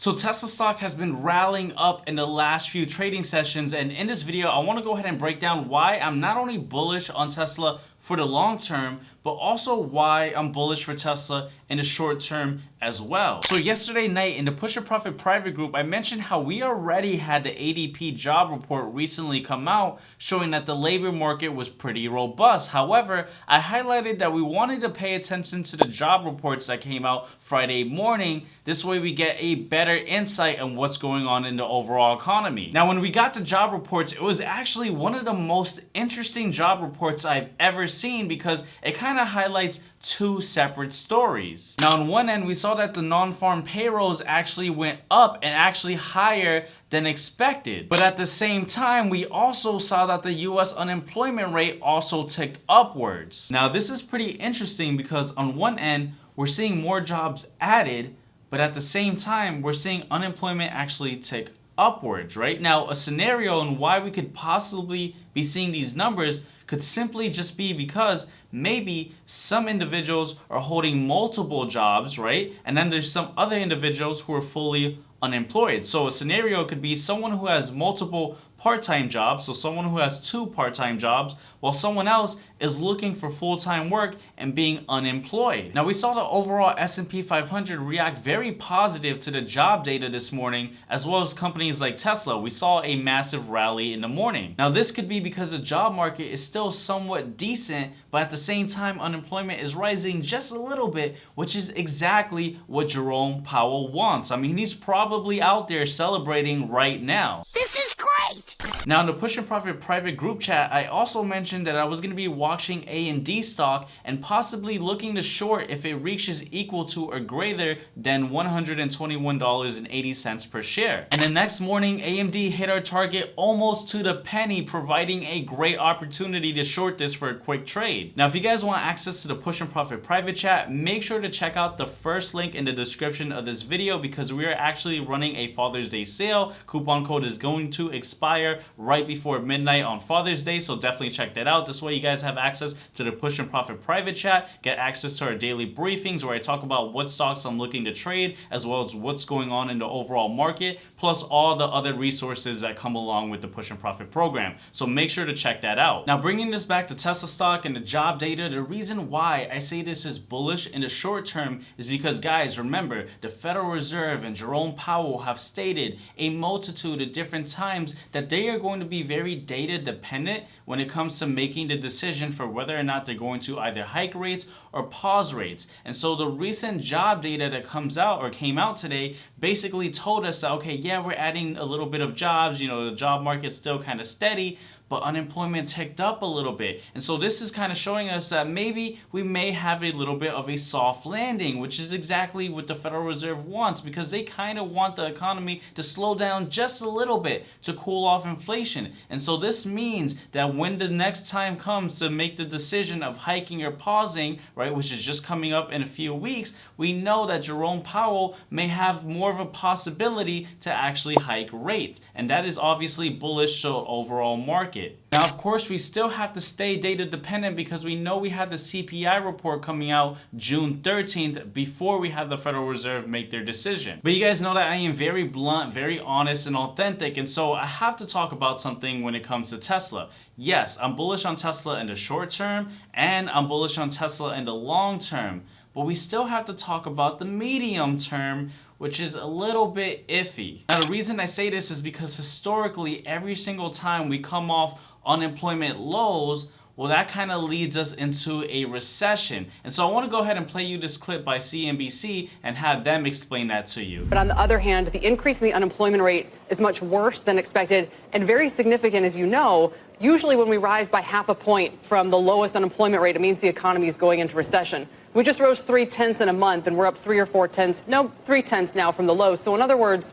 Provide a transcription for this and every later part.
So Tesla stock has been rallying up in the last few trading sessions, and in this video I want to go ahead and break down why I'm not only bullish on Tesla for the long term, but also why I'm bullish for Tesla in the short term as well. So yesterday night in the Push a Profit private group, I mentioned how we already had the ADP job report recently come out showing that the labor market was pretty robust. However, I highlighted that we wanted to pay attention to the job reports that came out Friday morning. This way we get a better insight on what's going on in the overall economy. Now, when we got the job reports, it was actually one of the most interesting job reports I've ever seen because it kind of highlights two separate stories. Now, on one end, we saw that the non-farm payrolls actually went up and actually higher than expected. But at the same time, we also saw that the US unemployment rate also ticked upwards. Now, this is pretty interesting because on one end, we're seeing more jobs added, but at the same time, we're seeing unemployment actually tick upwards, right? Now, a scenario on why we could possibly be seeing these numbers could simply just be because maybe some individuals are holding multiple jobs, right? And then there's some other individuals who are fully unemployed. So a scenario could be someone who has multiple part-time jobs, so someone who has two part-time jobs, while someone else is looking for full-time work and being unemployed. Now, we saw the overall S&P 500 react very positive to the job data this morning, as well as companies like Tesla. We saw a massive rally in the morning. Now, this could be because the job market is still somewhat decent, but at the same time, unemployment is rising just a little bit, which is exactly what Jerome Powell wants. I mean, he's probably out there celebrating right now. This is great! Now, in the Push and Profit private group chat, I also mentioned that I was going to be watching AMD stock and possibly looking to short if it reaches equal to or greater than $121.80 per share. And the next morning, AMD hit our target almost to the penny, providing a great opportunity to short this for a quick trade. Now, if you guys want access to the Push and Profit private chat, make sure to check out the first link in the description of this video because we are actually running a Father's Day sale. Coupon code is going to expire right before midnight on Father's Day, so definitely check that out. This way you guys have access to the Push and Profit private chat, get access to our daily briefings where I talk about what stocks I'm looking to trade, as well as what's going on in the overall market, plus all the other resources that come along with the Push and Profit program. So make sure to check that out. Now, bringing this back to Tesla stock and the job data, the reason why I say this is bullish in the short term is because, guys, remember, the Federal Reserve and Jerome Powell have stated a multitude of different times that they are going to be very data dependent when it comes to making the decision for whether or not they're going to either hike rates or pause rates. And so the recent job data that came out today basically told us that, okay, yeah, we're adding a little bit of jobs, the job market's still kind of steady, but unemployment ticked up a little bit. And so this is kind of showing us that maybe we may have a little bit of a soft landing, which is exactly what the Federal Reserve wants because they kind of want the economy to slow down just a little bit to cool off inflation. And so this means that when the next time comes to make the decision of hiking or pausing, right, which is just coming up in a few weeks, we know that Jerome Powell may have more of a possibility to actually hike rates. And that is obviously bullish to the overall market. Now, of course, we still have to stay data dependent because we know we had the CPI report coming out June 13th before we had the Federal Reserve make their decision. But you guys know that I am very blunt, very honest and authentic, and so I have to talk about something when it comes to Tesla. Yes, I'm bullish on Tesla in the short term and I'm bullish on Tesla in the long term, but we still have to talk about the medium term, which is a little bit iffy. Now, the reason I say this is because historically, every single time we come off unemployment lows, well, that kind of leads us into a recession. And so I want to go ahead and play you this clip by CNBC and have them explain that to you. But on the other hand, the increase in the unemployment rate is much worse than expected and very significant, as you know. Usually when we rise by half a point from the lowest unemployment rate, it means the economy is going into recession. We just rose 0.3 in a month and we're up 3 or 4 tenths, no, 0.3 now from the low. So in other words,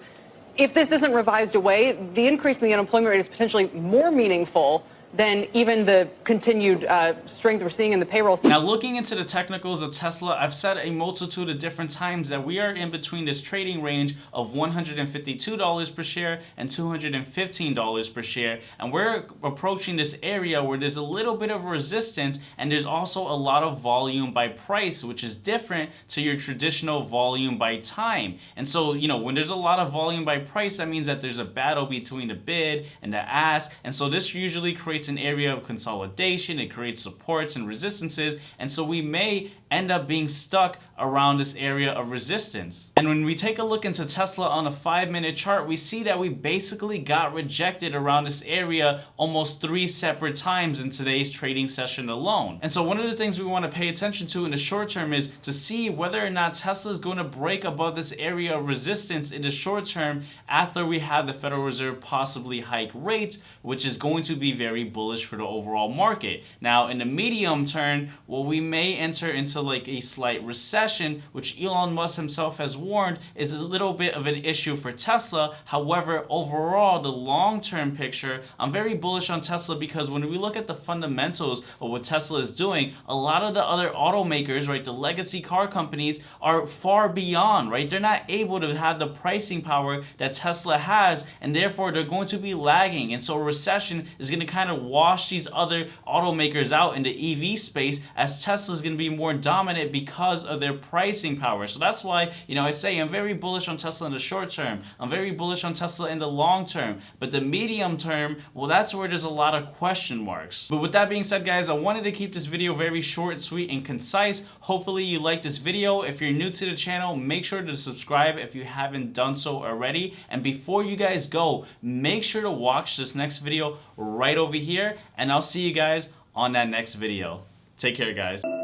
if this isn't revised away, the increase in the unemployment rate is potentially more meaningful than even the continued strength we're seeing in the payroll. Now, looking into the technicals of Tesla, I've said a multitude of different times that we are in between this trading range of $152 per share and $215 per share, and we're approaching this area where there's a little bit of resistance, and there's also a lot of volume by price, which is different to your traditional volume by time. And so, you know, when there's a lot of volume by price, that means that there's a battle between the bid and the ask, and so this usually creates an area of consolidation. It creates supports and resistances, and so we may end up being stuck around this area of resistance. And when we take a look into Tesla on a 5-minute chart, we see that we basically got rejected around this area almost 3 separate times in today's trading session alone. And so one of the things we want to pay attention to in the short term is to see whether or not Tesla is going to break above this area of resistance in the short term after we have the Federal Reserve possibly hike rates, which is going to be very bullish for the overall market. Now, in the medium term, well, we may enter into like a slight recession, which Elon Musk himself has warned is a little bit of an issue for Tesla. However, overall, the long-term picture, I'm very bullish on Tesla because when we look at the fundamentals of what Tesla is doing, a lot of the other automakers, right, the legacy car companies are far beyond, right? They're not able to have the pricing power that Tesla has, and therefore they're going to be lagging. And so a recession is going to kind of wash these other automakers out in the EV space, as Tesla is going to be more dominant because of their pricing power. So that's why, you know, I say I'm very bullish on Tesla in the short term. I'm very bullish on Tesla in the long term. But the medium term, well, that's where there's a lot of question marks. But with that being said, guys, I wanted to keep this video very short, sweet, and concise. Hopefully you like this video. If you're new to the channel, make sure to subscribe if you haven't done so already. And before you guys go, make sure to watch this next video right over here, and I'll see you guys on that next video. Take care, guys.